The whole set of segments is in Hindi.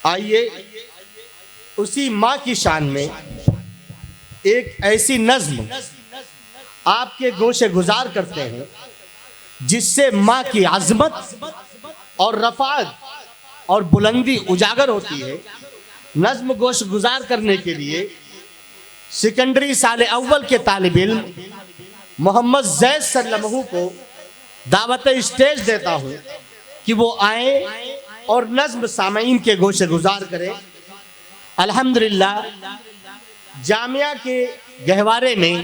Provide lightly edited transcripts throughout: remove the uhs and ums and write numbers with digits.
आइए उसी माँ की शान में एक ऐसी नज्म आपके गोशे गुजार करते हैं जिससे माँ की आज़मत और रफ़ात और बुलंदी उजागर होती है। नज्म गोश गुजार करने के लिए सेकेंडरी साल अव्वल के तालिब इल्म मोहम्मद ज़ैद सल्लमहू को दावत स्टेज देता हूँ कि वो आए और नज्म सामईन के गोशे गुजार करें। अल्हम्दुलिल्लाह जामिया के गहवारे में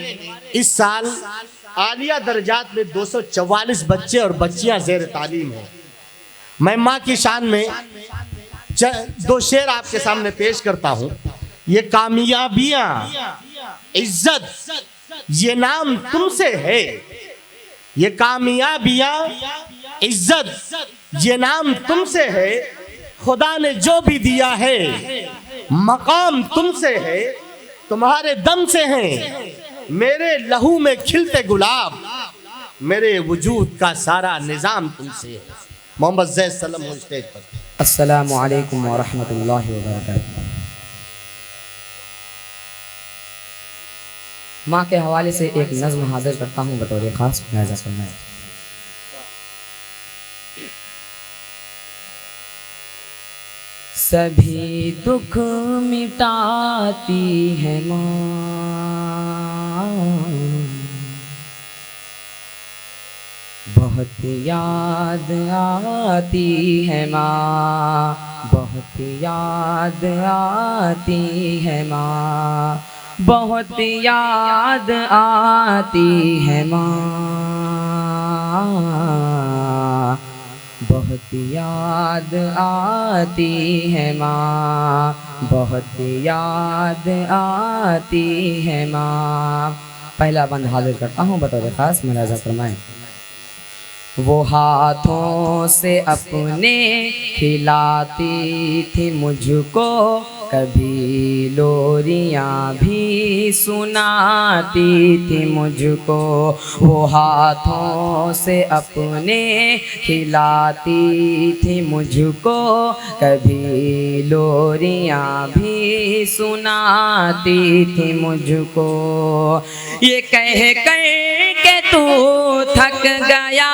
इस साल आलिया दर्जात में 244 बच्चे और बच्चियां ज़ेर तालीम हैं। मैं माँ की शान में दो शेर आपके सामने पेश करता हूँ। ये कामयाबियाँ इज्जत ये नाम तुमसे है, ये कामयाबियाँ इज्जत ये नाम तुमसे है, खुदा ने जो भी दिया है मकाम तुमसे है, तुम्हारे दम से हैं मेरे लहू में खिलते गुलाब, मेरे वजूद का सारा निज़ाम तुमसे है। मोहम्मद ज़ैद सल्लम स्टेज पर। अस्सलामु अलैकुम व रहमतुल्लाहि व बरकातुहू। माँ के हवाले से एक नज़्म हाजिर करता हूँ बतौर ख़ास मुलाहिज़ा फरमाएं। सभी दुख मिटाती है माँ, बहुत याद आती है माँ, बहुत याद आती है माँ, बहुत याद आती है माँ, बहुत याद आती है माँ, बहुत याद आती है माँ। पहला बंद हाजिर करता हूँ बतौर ख़ास मुलाहिज़ा फरमाएं। वो हाथों से अपने खिलाती थी मुझको, कभी लोरियाँ भी सुनाती थी मुझको। वो हाथों से अपने खिलाती थी मुझको, कभी लोरियाँ भी सुनाती थी मुझको। ये कह कर के तू थक गया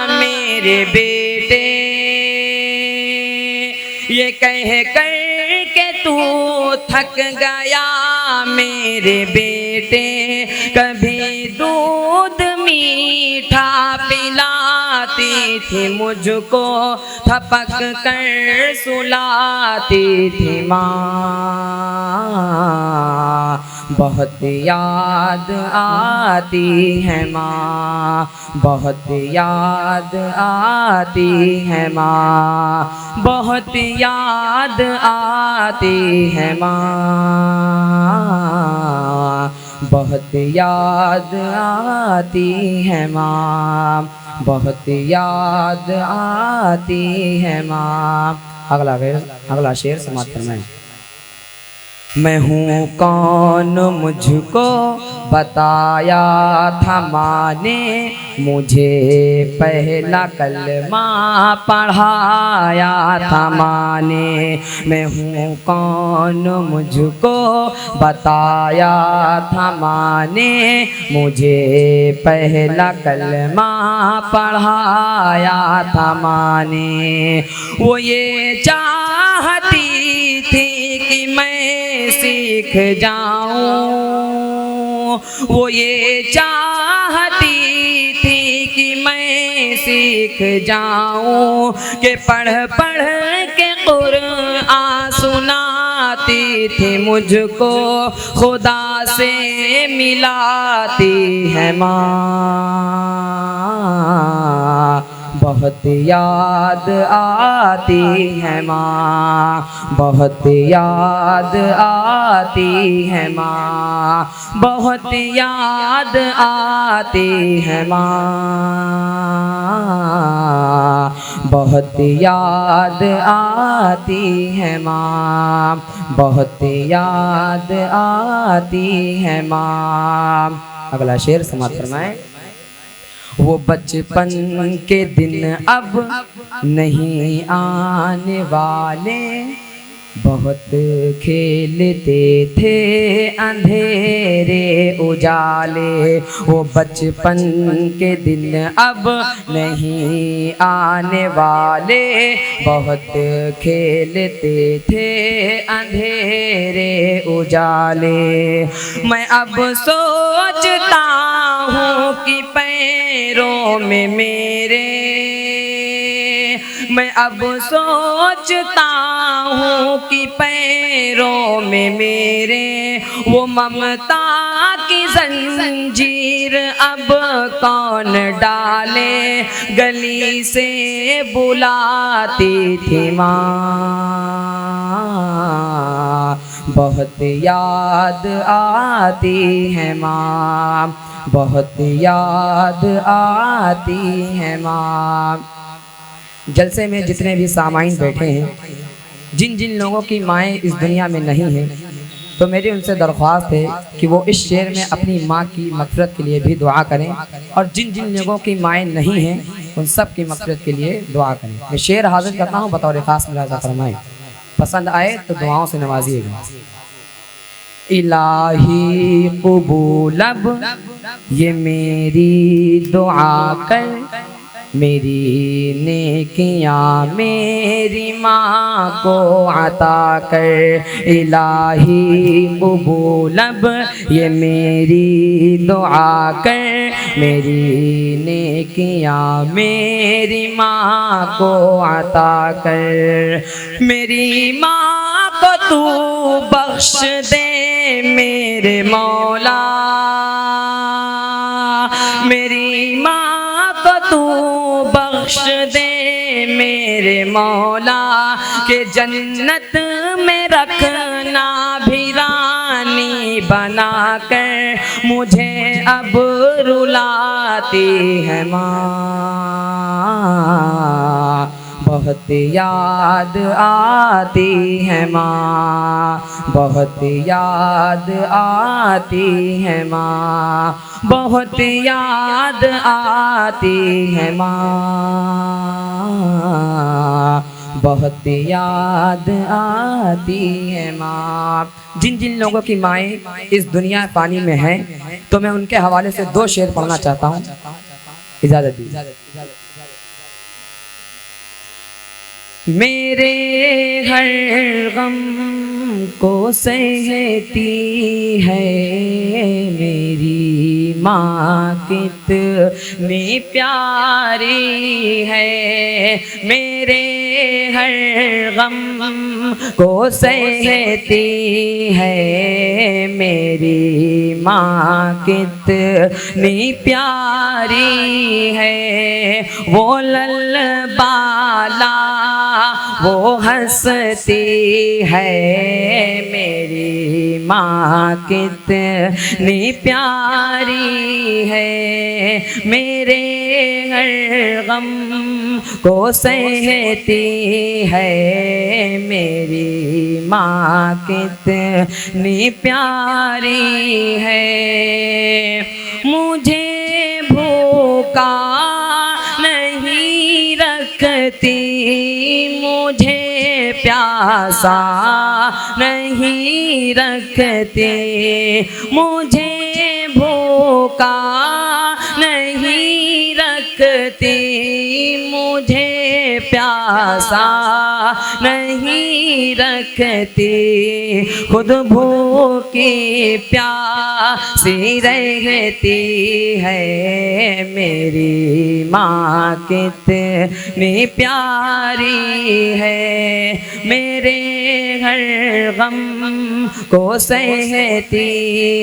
मेरे बेटे, ये कह कर के तू थक गया मेरे बेटे, कभी दूध मीठा पिलाती थी मुझको, थपक कर सुलाती थी माँ। बहुत याद आती है माँ, बहुत याद आती है माँ, बहुत याद आती है माँ, बहुत याद आती है माँ, बहुत याद आती है माँ। अगला शेर समाप्त फरमाएं। मैं हूँ कौन मुझको बताया था माँ ने, मुझे पहला कलमा पढ़ाया था माँ ने। मैं हूँ कौन मुझको बताया था माँ ने, मुझे पहला कलमा पढ़ाया था माँ ने। वो ये चाहती थी कि मैं सीख जाऊं, वो ये चाहती थी कि मैं सीख जाऊं, कि पढ़ पढ़ के कुरान सुनाती थी मुझको, खुदा से मिलाती है माँ। बहुत याद आती है माँ, बहुत याद आती है माँ, बहुत याद आती है माँ, बहुत याद आती है माँ, बहुत याद आती है माँ। अगला शेर समाप्त फरमाएं। वो बचपन के दिन अब नहीं आने वाले, बहुत खेलते थे अंधेरे उजाले, वो बचपन के दिन अब नहीं आने वाले। बहुत खेलते थे अंधेरे उजाले, मैं अब सोचता हूँ कि पैरों में मेरे, मैं अब सोचता हूँ कि पैरों में मेरे वो ममता की जंजीर अब कौन डाले। गली से बुलाती थी माँ, बहुत याद आती है माँ, बहुत याद आती है माँ। जलसे में जितने भी सामाइन बैठे हैं, जिन जिन लोगों की माएँ इस दुनिया में नहीं हैं, तो मेरी उनसे दरख्वास्त है कि वो इस शेर में अपनी माँ की मग़फ़िरत के लिए भी दुआ करें, और जिन जिन लोगों की माएँ नहीं हैं उन सब की मग़फ़िरत के लिए दुआ करें। मैं शेर हाज़िर करता हूँ, बतौर ख़ास मुलाज़ा फरमाएं, पसंद आए तो दुआओं से नवाजिएगा। इलाही क़बूल अब ये मेरी दुआ कर, मेरी नेकियां मेरी माँ को अता कर। इलाही क़बूल अब ये मेरी दुआ कर, मेरी नेकियां मेरी माँ को अता कर। मेरी माँ को तू बख्श दे मेरे मौला, मेरी माँ को तू बख्श दे मेरे मौला, के जन्नत में रखना भी रानी बना कर। मुझे अब रुलाती है माँ, बहुत याद आती है माँ, बहुत याद आती है माँ, बहुत याद आती है माँ, बहुत याद आती है माँ। जिन जिन लोगों की माएँ इस दुनिया पानी में हैं, तो मैं उनके हवाले से 2 शेर पढ़ना चाहता हूँ, इजाज़त दीजिए। मेरे हर गम को सहती है मेरी माँ कितनी प्यारी है। मेरे हर गम को सहती है मेरी माँ कितनी प्यारी है। वो ललबाला वो हंसती है मेरी माँ कितनी प्यारी है। मेरे हर गम को सहती है मेरी माँ कितनी प्यारी है। मुझे भूखा नहीं रखती, मुझे प्यासा नहीं रखते, मुझे भूखा नहीं रखती, मुझे प्यासा नहीं रखती। खुद भूखी प्यासी रहती है मेरी माँ कितनी प्यारी है। मेरे हर गम को सहती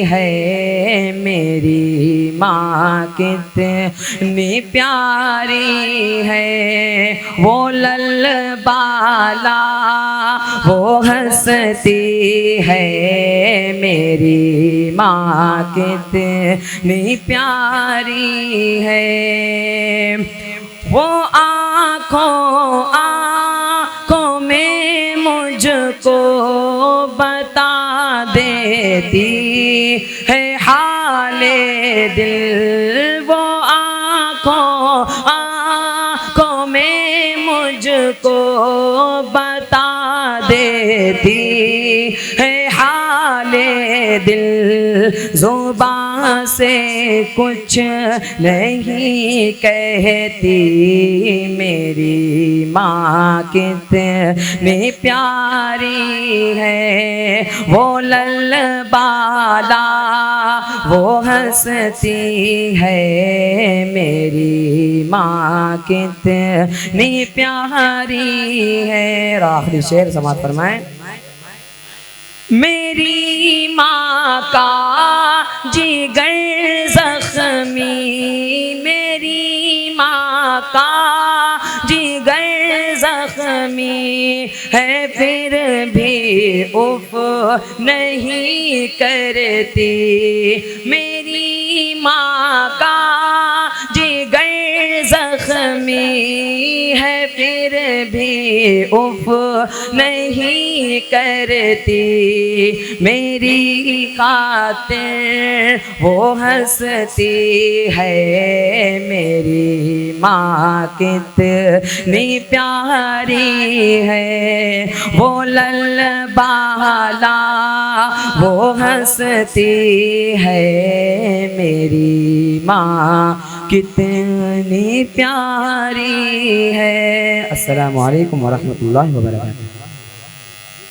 है मेरी माँ कितनी प्यारी है। वो ललबाला वो हंसती है मेरी माँ कितनी प्यारी है। वो आँखों में मुझको बता देती है हाले दिल। वो आँखों में मुझको बता देती कहती है हाले दिल, ज़ुबान से कुछ नहीं कहती। मेरी माँ कितनी प्यारी है, वो ललबाला वो हंसती है। मेरी माँ कितनी प्यारी है। और आखिरी शेर समाप्त फरमाएं। मेरी माँ का जिगर जख्मी, मेरी माँ का जिगर जख्मी है, फिर भी उफ नहीं करती। मेरी माँ का जिगर जख्मी है, फिर भी उफ नहीं करती। मेरी खातिर वो हंसती है। मेरी माँ कितनी प्यारी है, वो ललबाला वो हंसती है। मेरी माँ कितनी प्यारी है। अस्सलामु अलैकुम वरहमतुल्लाहि वबरकातुहू।